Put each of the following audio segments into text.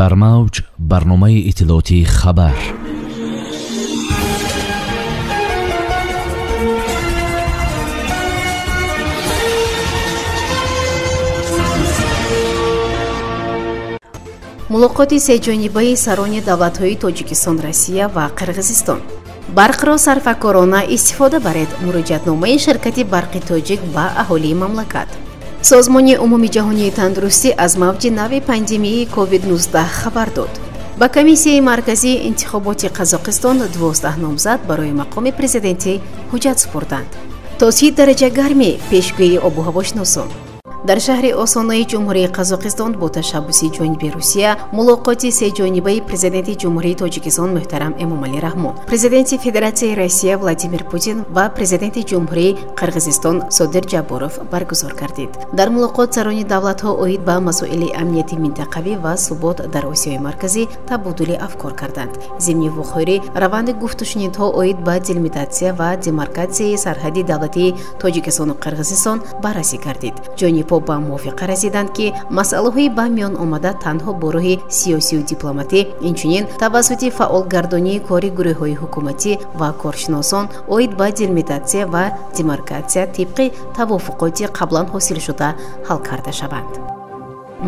дар мавҷ барномаи иттилоотии хабар. мулоқоти сеҷонибаи сарони давлатҳои Тоҷикистон, Россия ва Қирғизистон. барқро сарфакорона истифода баред. муроҷиатномаи ширкати барқи тоҷик ба аҳолии мамлакат. созмони умумии ҷаҳонии тандурустӣ аз мавҷи нави пандемияи COVID-19 хабар дод. ба комиссияи марказии интихоботи Қазоқистон 12 номзад барои мақоми президентӣ ҳуҷҷат супурданд. то си дараҷа гармӣ пешгӯии обу ҳавошиносон. дар шаҳри Осонаи ҷумҳурии Қазоқистон бо ташаббуси ҷониби Русия мулоқоти сеҷонибаи президенти ҷумҳурии Тоҷикистон муҳтарам Эмомалӣ Раҳмон, президенти Федератсияи Россия Владимир Путин ва президенти ҷумҳурии Қирғизистон Содир Ҷаборов баргузор гардид. дар мулоқот сарони давлатҳо оид ба масоили амнияти минтақавӣ ва субот дар Осиёи марказӣ табодули афкор карданд. зимни вохӯрӣ раванди гуфтушунидҳо оид ба делимитатсия ва демаркатсияи сарҳади давлатии Тоҷикистону Қирғизистон баррасӣ гардид. ҷониб ба мувофиқа расиданд ки масъалаҳои ба миён омада танҳо бо роҳи сиёсию дипломатӣ, инчунин тавассути фаъолгардонии кори гурӯҳҳои ҳукуматӣ ва коршиносон оид ба делимитатсия ва демаркатсия тибқи тавофуқоти қаблан ҳосилшуда ҳал карда шаванд.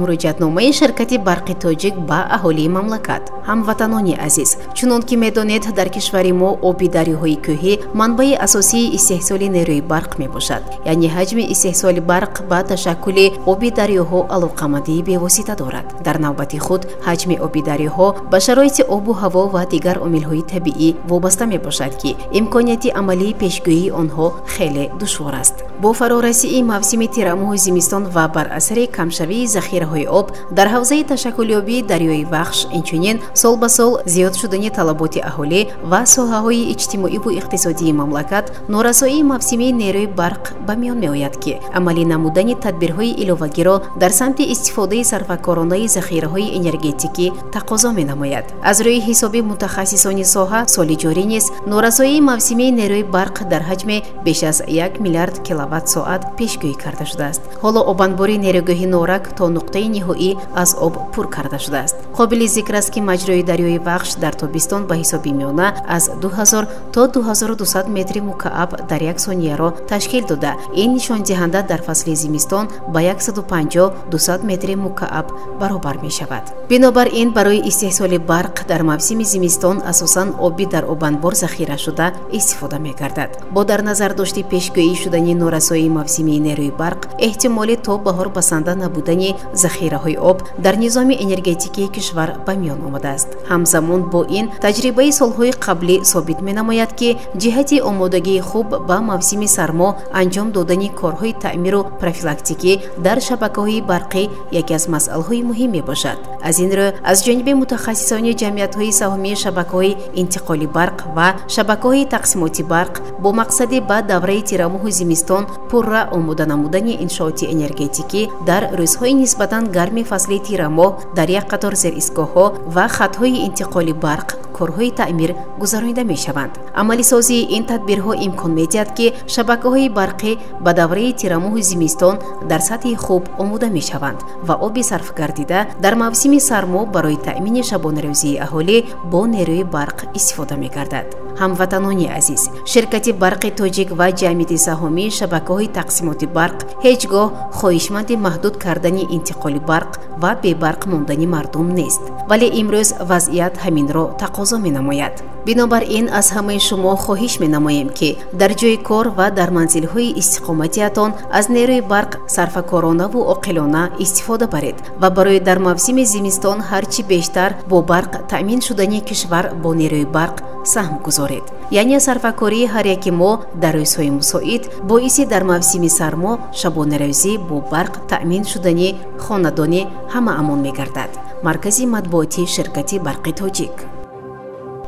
муроҷиатномаи ширкати барқи тоҷик ба аҳолии мамлакат. ҳамватанони азиз, чунон ки медонед, дар кишвари мо оби дарёҳои кӯҳӣ манбаи асосии истеҳсоли нерӯи барқ мебошад. яъне ҳаҷми истеҳсоли барқ ба ташаккули оби дарёҳо алоқамандии бевосита дорад. дар навбати худ ҳаҷми оби дарёҳо ба шароити обу ҳаво ва дигар омилҳои табиӣ вобаста мебошад ки имконияти амалии пешгӯии онҳо хеле душвор аст. бо фарорасии мавсими тирамоҳу зимистон ва бар асари камшавии захираҳои об дар ҳавзаи ташаккулёбии дарёи Вахш, инчунин сол ба сол зиёд шудани талаботи аҳолӣ ва соҳаҳои иҷтимоиву иқтисодии мамлакат, норасоии мавсимии нерӯи барқ ба миён меояд ки амалӣ намудани тадбирҳои иловагиро дар самти истифодаи сарфакоронаи захираҳои энергетикӣ тақозо менамояд. аз рӯи ҳисоби мутахассисони соҳа, соли ҷорӣ низ норасоии мавсимии нерӯи барқ дар ҳаҷми беш аз 1 миллиард киловатт-соат пешгӯӣ карда шудааст. ҳоло обанбори нерӯгоҳи норак то нуқтаи ниҳоӣ аз об пур карда шудааст. қобили зикр аст ки маҷрои дарёи Вахш дар тобистон ба ҳисоби миёна аз 2000 то 2200 метри мукааб дар як сонияро ташкил дода, ин нишондиҳанда дар фасли зимистон ба 150-200 метри мукааб баробар мешавад. бинобар ин барои истеҳсоли барқ дар мавсими зимистон асосан оби дар обанбор захира шуда истифода мегардад. бо дар назар дошти пешгӯӣ шудани норасоии мавсимии нерӯи барқ, эҳтимоли то баҳор басанда набудани захираҳои об дар низоми энергетикии кишвар ба миён омадааст. ҳамзамон бо ин таҷрибаи солҳои қаблӣ собит менамояд ки ҷиҳати омодагии хуб ба мавсими сармо анҷом додани корҳои таъмиру профилактикӣ дар шабакаҳои барқӣ яке аз масъалаҳои муҳим мебошад. аз ин рӯ аз ҷониби мутахассисони ҷамъиятҳои саҳмии шабакаҳои интиқоли барқ ва шабакаҳои тақсимоти барқ бо мақсади ба давраи тирамоҳу зимистон пурра омода намудани иншооти энергетикӣ дар рӯзҳои нисбатан гарми фасли тирамоҳ дар як қатор зеристгоҳҳо ва хатҳои интиқоли барқ корҳои таъмир гузаронида мешаванд. амалисозии ин тадбирҳо имкон медиҳад ки шабакаҳои барқӣ ба давраи тирамоҳу зимистон дар сатҳи хуб омода мешаванд ва оби сарфгардида дар мавсими сармо барои таъмини шабонарӯзии аҳолӣ бо нерӯи барқ истифода мегардад. ҳамватанони азиз, ширкати барқи тоҷик ва ҷамъияти саҳмии шабакаҳои тақсимоти барқ ҳеҷ гоҳ хоҳишманди маҳдуд кардани интиқоли барқ ва бебарқ мондани мардум нест, вале имрӯз вазъият ҳаминро тақозо менамояд. бинобар ин аз ҳамаи шумо хоҳиш менамоем ки дар ҷои кор ва дар манзилҳои истиқоматиатон аз нерӯи барқ сарфакоронаву оқилона истифода баред ва барои дар мавсими зимистон ҳарчи бештар бо барқ таъмин шудани кишвар бо нерӯи барқ саҳм гузоред. яъне сарфакории ҳар яки мо дар рӯзҳои мусоид боиси дар мавсими сармо шабонарӯзӣ бо барқ таъмин шудани хонадони ҳамаамон мегардад. маркази матбуотии ширкати барқи тоҷик.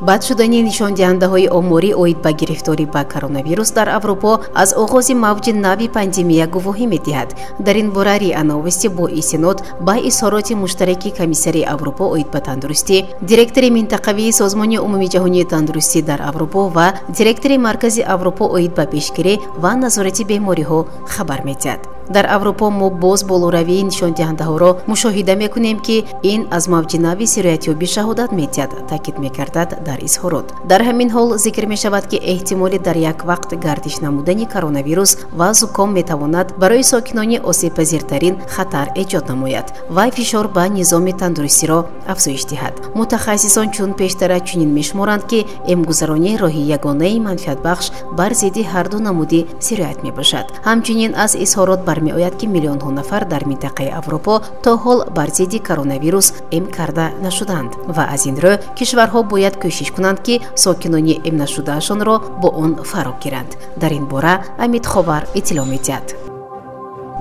баъд шудани нишондиҳандаҳои оморӣ оид ба гирифторӣ ба коронавирус дар Аврупо аз оғози мавҷи нави пандемия гувоҳӣ медиҳад. дар ин бора риа новости бо истинод ба изҳороти муштараки комиссари Аврупо оид ба тандурустӣ, директори минтақавии созмони умумии ҷаҳонии тандурустӣ дар Аврупо ва директори маркази Аврупо оид ба пешгирӣ ва назорати бемориҳо хабар медиҳад. дар Аврупо мо боз болоравии нишондиҳандаҳоро мушоҳида мекунем ки ин аз мавҷи нави сироятёбӣ шаҳодат медиҳад, таъкид мекардад дар изҳорот. Дар ҳамин ҳол зикр мешавад ки эҳтимоли дар як вақт гардиш намудани коронавирус ва зуком метавонад барои сокинони осебпазиртарин хатар эҷод намояд ва фишор ба низоми тандурустиро афзоиш диҳад. Мутахассисон чун пештара чунин мешуморанд ки эмгузаронӣ роҳи ягонаи манфиатбахш бар зидди ҳарду намуди сироят мебошад. Ҳамчунин аз изҳорот бармеояд ки миллионҳо нафар дар минтақаи Аврупо то ҳол бар зидди коронавирус эм карда нашуданд ва аз ин рӯ кишварҳо бояд кӯшиш кунанд ки сокинони эмнашудаашонро бо он фаро гиранд. Дар ин бора Амид Ховар иттилоъ медиҳад.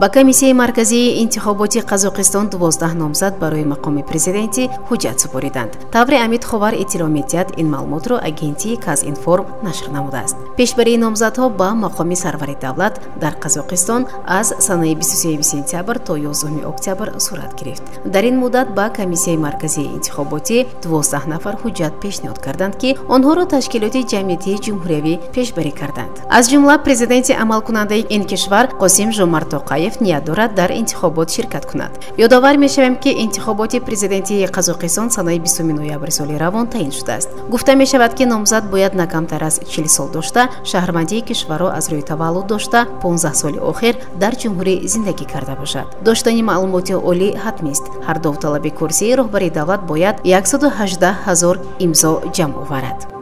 ба комиссияи марказии интихоботи Қазоқистон 12 номзад барои мақоми президентӣ ҳуҷҷат супориданд. Таври Амид Ховар иттилоъ медиҳад, ин маълумотро агентии Казинформ нашр намудааст. Пешбарии номзадҳо ба мақоми сарвари давлат дар Қазоқистон аз санаи 23 сентябр то 11 октябр сурат гирифт. Дар ин муддат ба комиссияи марказии интихоботи 12 нафар ҳуҷҷат пешниҳод карданд ки онҳоро ташкилоти ҷамъиятии ҷумҳуриявӣ пешбарӣ карданд. Аз ҷумла президенти амалкунандаи ин кишвар Қосим Жомарт Тоқаев ният дорад дар интихобот ширкат кунад. ёдовар мешавем ки интихоботи президентии Қазоқистон санаи 20 ноябри соли равон таъин шудааст. Гуфта мешавад ки номзад бояд на камтар аз 40 сол дошта, шаҳрвандии кишварро аз рӯи таваллуд дошта 15 соли охир дар ҷумҳурӣ зиндагӣ карда бошад. Доштани маълумоти олӣ ҳатмист. Ҳар довталаби курсии роҳбарии давлат бояд 118 000 имзо ҷамъ оварад.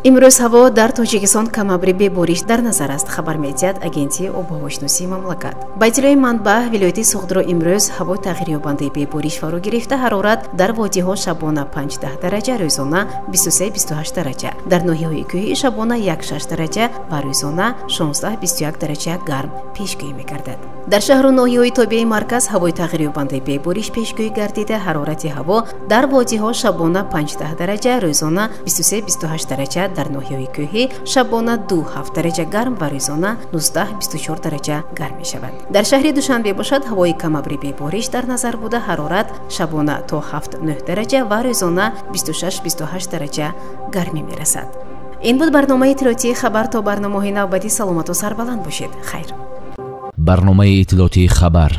имрӯз ҳаво дар Тоҷикистон камабри бебориш дар назар аст, хабар медиҳад агентии обҳавошиносии мамлакат. Ба иттилои манбаъ, вилояти Суғдро имрӯз ҳавои тағйирёбандаи бебориш фаро гирифта, ҳарорат дар водиҳо шабона 5-10 дараҷа, рӯзона 23-28 дараҷа, дар ноҳияҳои кӯҳӣ шабона 1-6 дараҷа ва рӯзона 16-21 дараҷа гарм пешгӯӣ мегардад. дар шаҳру ноҳияҳои тобеи марказ ҳавои тағйирёбандаи бебориш пешгӯӣ гардида, ҳарорати ҳаво дар водиҳо шабона 5-10 дараҷа, рӯзона 23-28 дараҷа, дар ноҳияҳои кӯҳӣ шабона 2-7 дараҷа гарм ва рӯзона 19-24 дараҷа гарм мешавад. дар шаҳри Душанбе бошад ҳавои камабри бебориш дар назар буда, ҳарорат шабона то 7-9 дараҷа ва рӯзона 26-28 дараҷа гармӣ мерасад. ин буд барномаи иттилоотии хабар. То барномаҳои навбатӣ саломату сарбаланд бошед. хайр. барномаи иттилоотии хабар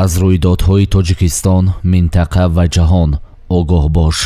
аз рӯйдодҳои Тоҷикистон, минтақа ва ҷаҳон огоҳ бош.